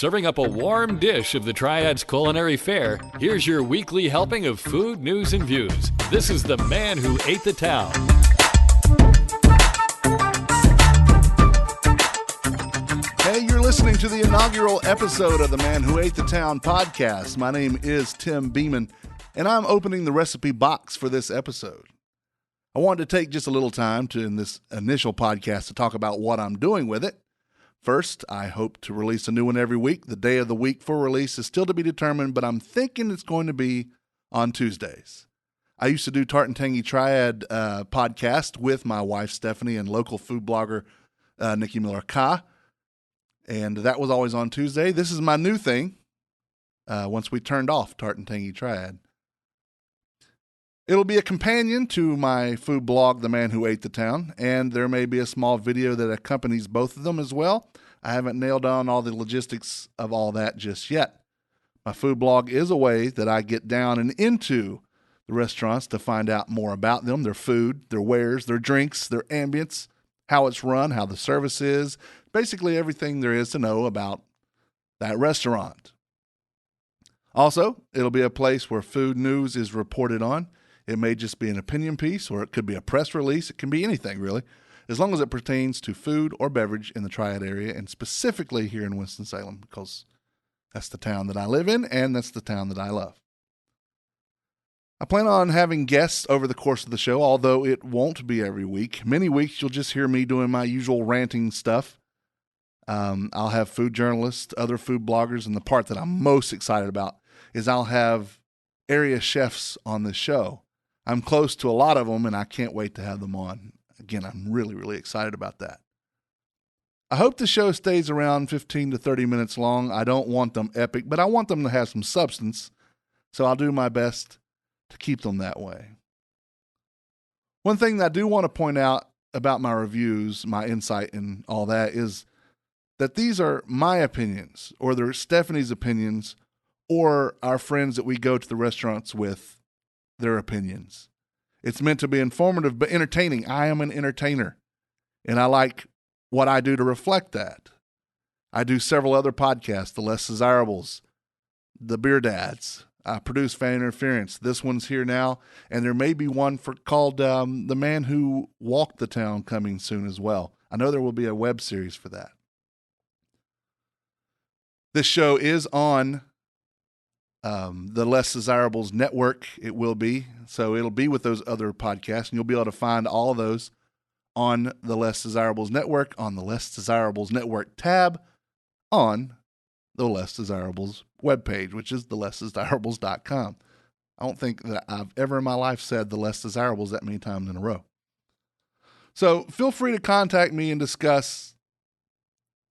serving up a warm dish of the Triad's culinary fare, here's your weekly helping of food, news, and views. This is The Man Who Ate the Town. Hey, you're listening to the inaugural episode of the Man Who Ate the Town podcast. My name is Tim Beeman, and I'm opening the recipe box for this episode. I wanted to take just a little time in this initial podcast to talk about what I'm doing with it. First, I hope to release a new one every week. The day of the week for release is still to be determined, but I'm thinking it's going to be on Tuesdays. I used to do Tart and Tangy Triad podcast with my wife, Stephanie, and local food blogger, Nikki Miller-Ka. And that was always on Tuesday. This is my new thing once we turned off Tart and Tangy Triad. It'll be a companion to my food blog, The Man Who Ate the Town, and there may be a small video that accompanies both of them as well. I haven't nailed down all the logistics of all that just yet. My food blog is a way that I get down and into the restaurants to find out more about them, their food, their wares, their drinks, their ambience, how it's run, how the service is, basically everything there is to know about that restaurant. Also, it'll be a place where food news is reported on. It may just be an opinion piece, or it could be a press release. It can be anything, really, as long as it pertains to food or beverage in the Triad area, and specifically here in Winston-Salem, because that's the town that I live in, and that's the town that I love. I plan on having guests over the course of the show, although it won't be every week. Many weeks, you'll just hear me doing my usual ranting stuff. I'll have food journalists, other food bloggers, and the part that I'm most excited about is I'll have area chefs on the show. I'm close to a lot of them, and I can't wait to have them on. Again, I'm really, really excited about that. I hope the show stays around 15 to 30 minutes long. I don't want them epic, but I want them to have some substance, so I'll do my best to keep them that way. One thing that I do want to point out about my reviews, my insight and all that, is that these are my opinions, or they're Stephanie's opinions, or our friends that we go to the restaurants with, their opinions. It's meant to be informative but entertaining. I am an entertainer, and I like what I do to reflect that. I do several other podcasts, The Less Desirables, The Beer Dads. I produce Fan Interference. This one's here now, and there may be one called The Man Who Walked the Town coming soon as well. I know there will be a web series for that. This show is on the Less Desirables network. It will be. So it'll be with those other podcasts, and you'll be able to find all of those on the Less Desirables network, on the Less Desirables network tab, on the Less Desirables webpage, which is thelessdesirables.com. I don't think that I've ever in my life said the Less Desirables that many times in a row. So feel free to contact me and discuss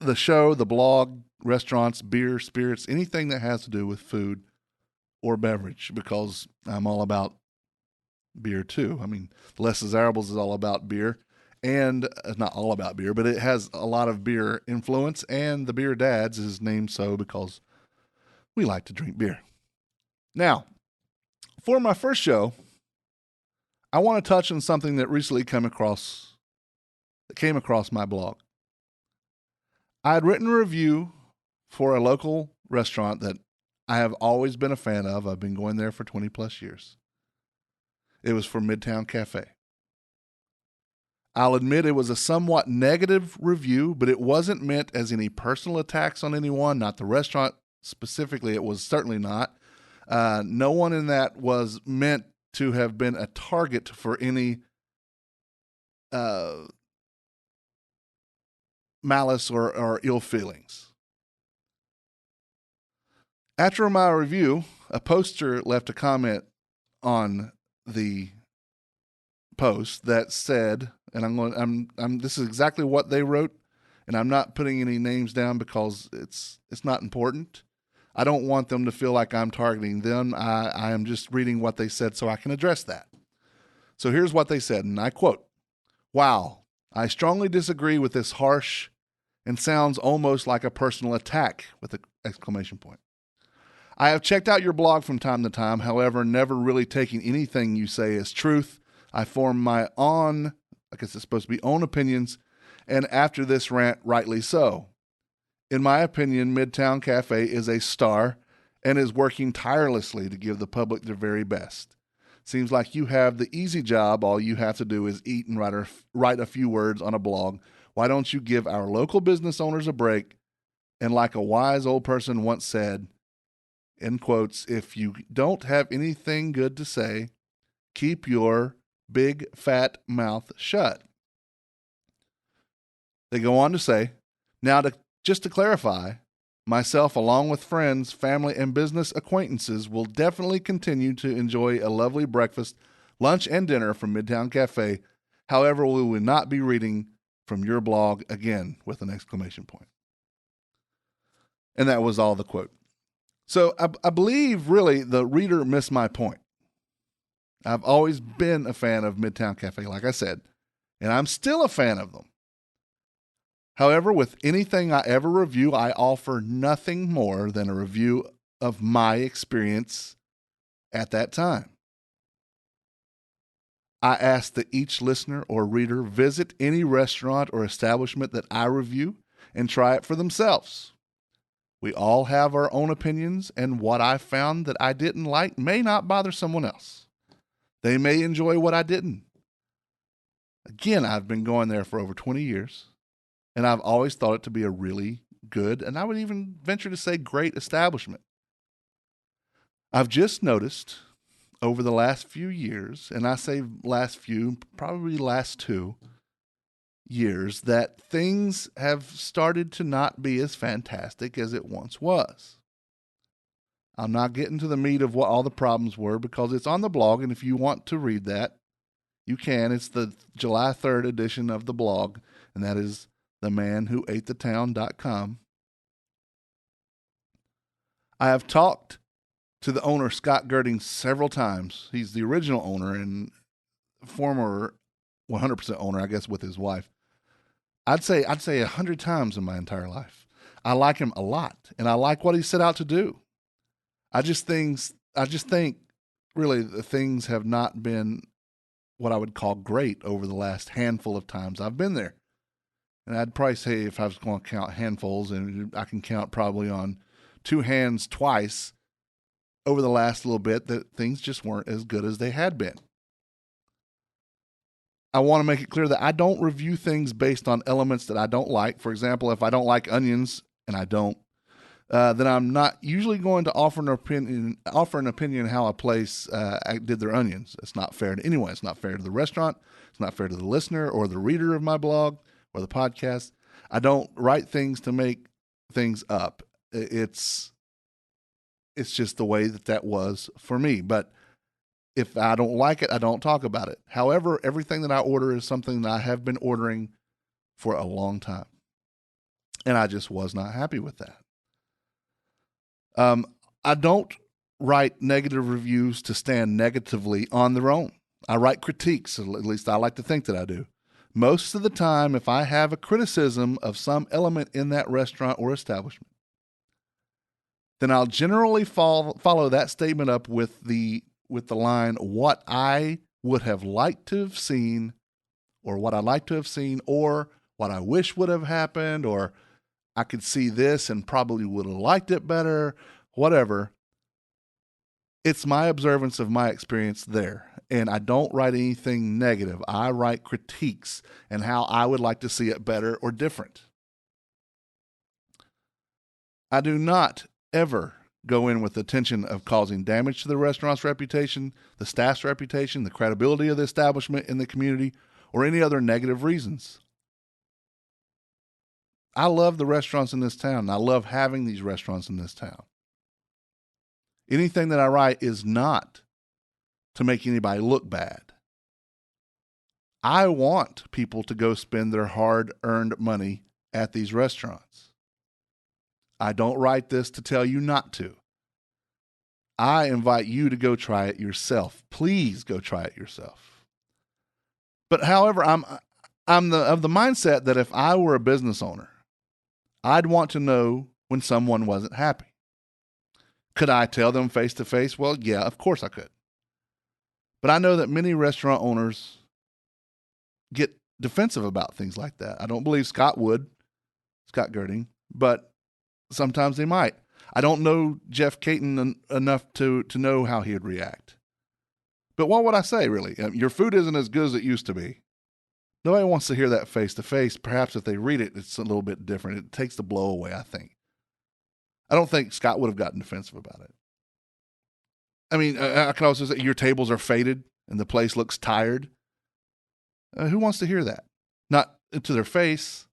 the show, the blog, restaurants, beer, spirits, anything that has to do with food or beverage, because I'm all about beer too. I mean, Less Desirables is all about beer, and not all about beer, but it has a lot of beer influence, and the Beer Dads is named so because we like to drink beer. Now, for my first show, I want to touch on something that recently came across my blog. I had written a review for a local restaurant that I have always been a fan of. I've been going there for 20 plus years. It was for Midtown Cafe. I'll admit it was a somewhat negative review, but it wasn't meant as any personal attacks on anyone, not the restaurant specifically. It was certainly not. No one in that was meant to have been a target for any malice or ill feelings. After my review, a poster left a comment on the post that said, and this is exactly what they wrote, and I'm not putting any names down because it's not important. I don't want them to feel like I'm targeting them. I am just reading what they said so I can address that. So here's what they said, and I quote, "Wow, I strongly disagree with this harsh and sounds almost like a personal attack," with an exclamation point. "I have checked out your blog from time to time, however, never really taking anything you say as truth. I form my own, I guess it's supposed to be own opinions, and after this rant, rightly so. In my opinion, Midtown Cafe is a star and is working tirelessly to give the public their very best. Seems like you have the easy job. All you have to do is eat and write a few words on a blog. Why don't you give our local business owners a break? And like a wise old person once said, in quotes, if you don't have anything good to say, keep your big fat mouth shut. They go on to say, now just to clarify, myself, along with friends, family, and business acquaintances, will definitely continue to enjoy a lovely breakfast, lunch, and dinner from Midtown Cafe. However, we will not be reading from your blog again, with an exclamation point. And that was all the quote. So I believe, really, the reader missed my point. I've always been a fan of Midtown Cafe, like I said, and I'm still a fan of them. However, with anything I ever review, I offer nothing more than a review of my experience at that time. I ask that each listener or reader visit any restaurant or establishment that I review and try it for themselves. We all have our own opinions, and what I found that I didn't like may not bother someone else. They may enjoy what I didn't. Again, I've been going there for over 20 years. And I've always thought it to be a really good, and I would even venture to say great establishment. I've just noticed over the last few years, and I say last few, probably last 2 years, that things have started to not be as fantastic as it once was. I'm not getting to the meat of what all the problems were because it's on the blog, and if you want to read that, you can. It's the July 3rd edition of the blog, and that is themanwhoatethetown.com. I have talked to the owner, Scott Girding, several times. He's the original owner and former 100% owner, I guess, with his wife. I'd say 100 times in my entire life. I like him a lot, and I like what he set out to do. I just think really the things have not been what I would call great over the last handful of times I've been there. And I'd probably say, if I was going to count handfuls, and I can count probably on 2 hands twice over the last little bit, that things just weren't as good as they had been. I want to make it clear that I don't review things based on elements that I don't like. For example, if I don't like onions, and I don't, then I'm not usually going to offer an opinion how a place did their onions. It's not fair to anyone. It's not fair to the restaurant. It's not fair to the listener or the reader of my blog or the podcast. I don't write things to make things up. It's just the way that was for me. But if I don't like it, I don't talk about it. However, everything that I order is something that I have been ordering for a long time. And I just was not happy with that. I don't write negative reviews to stand negatively on their own. I write critiques, at least I like to think that I do. Most of the time, if I have a criticism of some element in that restaurant or establishment, then I'll generally follow that statement up with the line, what I would have liked to have seen, or what I'd like to have seen, or what I wish would have happened, or I could see this and probably would have liked it better, whatever. It's my observance of my experience there. And I don't write anything negative. I write critiques and how I would like to see it better or different. I do not ever go in with the intention of causing damage to the restaurant's reputation, the staff's reputation, the credibility of the establishment in the community, or any other negative reasons. I love the restaurants in this town, and I love having these restaurants in this town. Anything that I write is not to make anybody look bad. I want people to go spend their hard-earned money at these restaurants. I don't write this to tell you not to. I invite you to go try it yourself. Please go try it yourself. But however, I'm of the mindset that if I were a business owner, I'd want to know when someone wasn't happy. Could I tell them face to face? Well, yeah, of course I could. But I know that many restaurant owners get defensive about things like that. I don't believe Scott Girding, but Sometimes they might. I don't know Jeff Caton enough to know how he would react. But what would I say, really? Your food isn't as good as it used to be. Nobody wants to hear that face to face. Perhaps if they read it, it's a little bit different. It takes the blow away, I think. I don't think Scott would have gotten defensive about it. I mean, I can also say your tables are faded and the place looks tired. Who wants to hear that? Not to their face.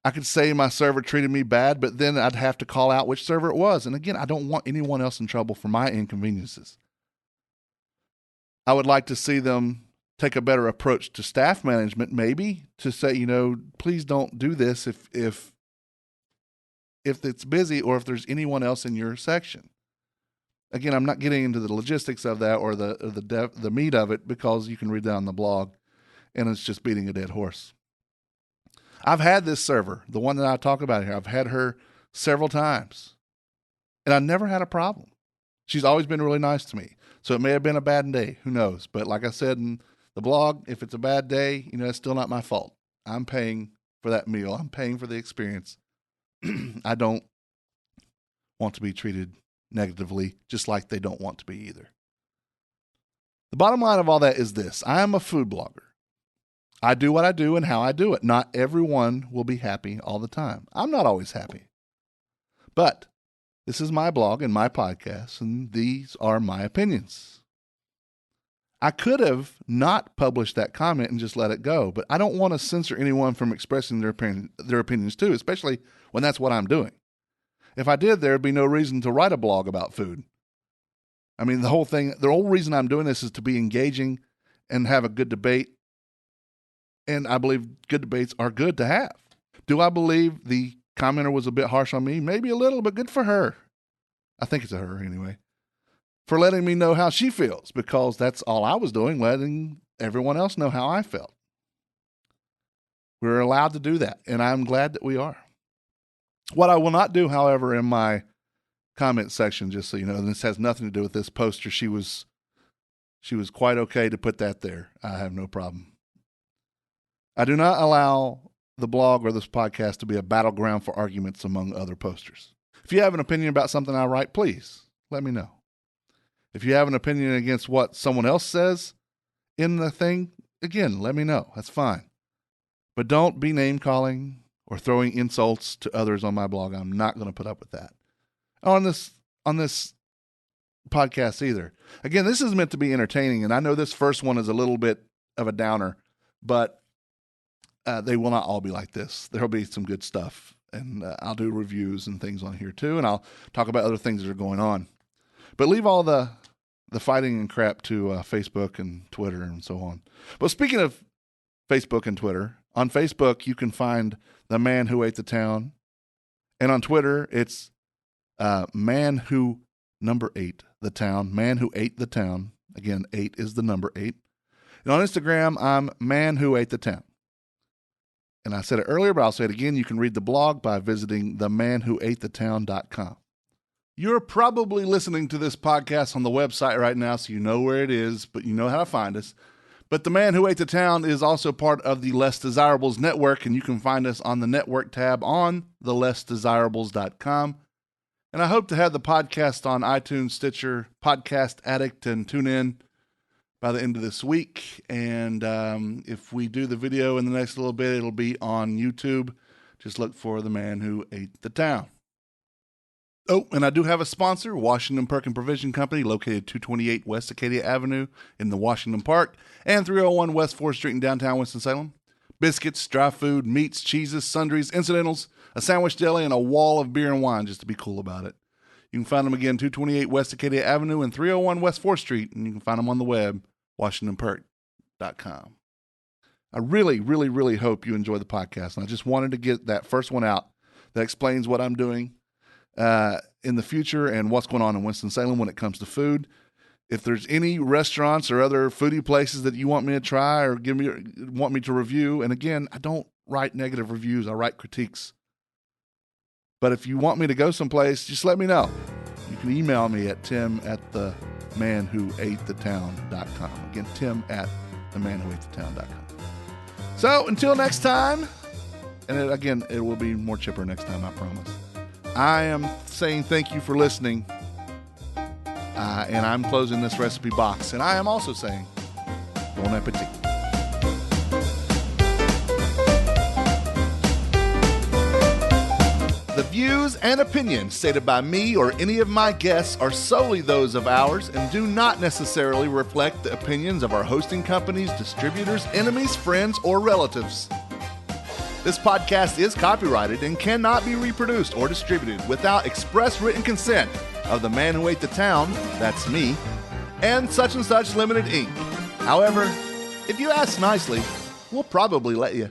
I could say my server treated me bad, but then I'd have to call out which server it was. And again, I don't want anyone else in trouble for my inconveniences. I would like to see them take a better approach to staff management, maybe to say, please don't do this if it's busy or if there's anyone else in your section. Again, I'm not getting into the logistics of that or the meat of it, because you can read that on the blog, and it's just beating a dead horse. I've had this server, the one that I talk about here. I've had her several times, and I never had a problem. She's always been really nice to me. So it may have been a bad day. Who knows? But like I said in the blog, if it's a bad day, it's still not my fault. I'm paying for that meal. I'm paying for the experience. I don't want to be treated negatively, just like they don't want to be either. The bottom line of all that is this. I am a food blogger. I do what I do and how I do it. Not everyone will be happy all the time. I'm not always happy. But this is my blog and my podcast, and these are my opinions. I could have not published that comment and just let it go, but I don't want to censor anyone from expressing their opinions too, especially when that's what I'm doing. If I did, there'd be no reason to write a blog about food. I mean, the whole reason I'm doing this is to be engaging and have a good debate. And I believe good debates are good to have. Do I believe the commenter was a bit harsh on me? Maybe a little, but good for her. I think it's a her anyway. For letting me know how she feels, because that's all I was doing, letting everyone else know how I felt. We're allowed to do that, and I'm glad that we are. What I will not do, however, in my comment section, just so you know, and this has nothing to do with this poster, she was quite okay to put that there. I have no problem. I do not allow the blog or this podcast to be a battleground for arguments among other posters. If you have an opinion about something I write, please let me know. If you have an opinion against what someone else says in the thing, again, let me know. That's fine. But don't be name calling or throwing insults to others on my blog. I'm not going to put up with that on this podcast either. Again, this is meant to be entertaining, and I know this first one is a little bit of a downer, but they will not all be like this. There'll be some good stuff, and I'll do reviews and things on here too, and I'll talk about other things that are going on. But leave all the fighting and crap to Facebook and Twitter and so on. But speaking of Facebook and Twitter, on Facebook you can find The Man Who Ate the Town, and on Twitter it's Man Who ate the Town. Man Who Ate the Town. Again, 8 is the number 8. And on Instagram, I'm Man Who Ate the Town. And I said it earlier, but I'll say it again. You can read the blog by visiting themanwhoatethetown.com. You're probably listening to this podcast on the website right now, so you know where it is, but you know how to find us. But The Man Who Ate the Town is also part of the Less Desirables Network, and you can find us on the network tab on thelessdesirables.com. And I hope to have the podcast on iTunes, Stitcher, Podcast Addict, and TuneIn by the end of this week. And if we do the video in the next little bit, it'll be on YouTube. Just look for The Man Who Ate the Town. Oh, and I do have a sponsor, Washington Perkin Provision Company, located 228 West Acadia Avenue in the Washington Park and 301 West 4th Street in downtown Winston-Salem. Biscuits, dry food, meats, cheeses, sundries, incidentals, a sandwich deli, and a wall of beer and wine, just to be cool about it. You can find them again, 228 West Acadia Avenue and 301 West 4th Street, and you can find them on the web, WashingtonPerk.com. I really, really, really hope you enjoy the podcast, and I just wanted to get that first one out that explains what I'm doing in the future and what's going on in Winston-Salem when it comes to food. If there's any restaurants or other foodie places that you want me to try or want me to review, and again, I don't write negative reviews, I write critiques. But if you want me to go someplace, just let me know. You can email me at tim@themanwhoatethetown.com. Again, tim@themanwhoatethetown.com. So until next time, and again, it will be more chipper next time, I promise. I am saying thank you for listening. And I'm closing this recipe box. And I am also saying bon appetit. The views and opinions stated by me or any of my guests are solely those of ours and do not necessarily reflect the opinions of our hosting companies, distributors, enemies, friends, or relatives. This podcast is copyrighted and cannot be reproduced or distributed without express written consent of the man who ate the town, that's me, and Such Limited Inc. However, if you ask nicely, we'll probably let you.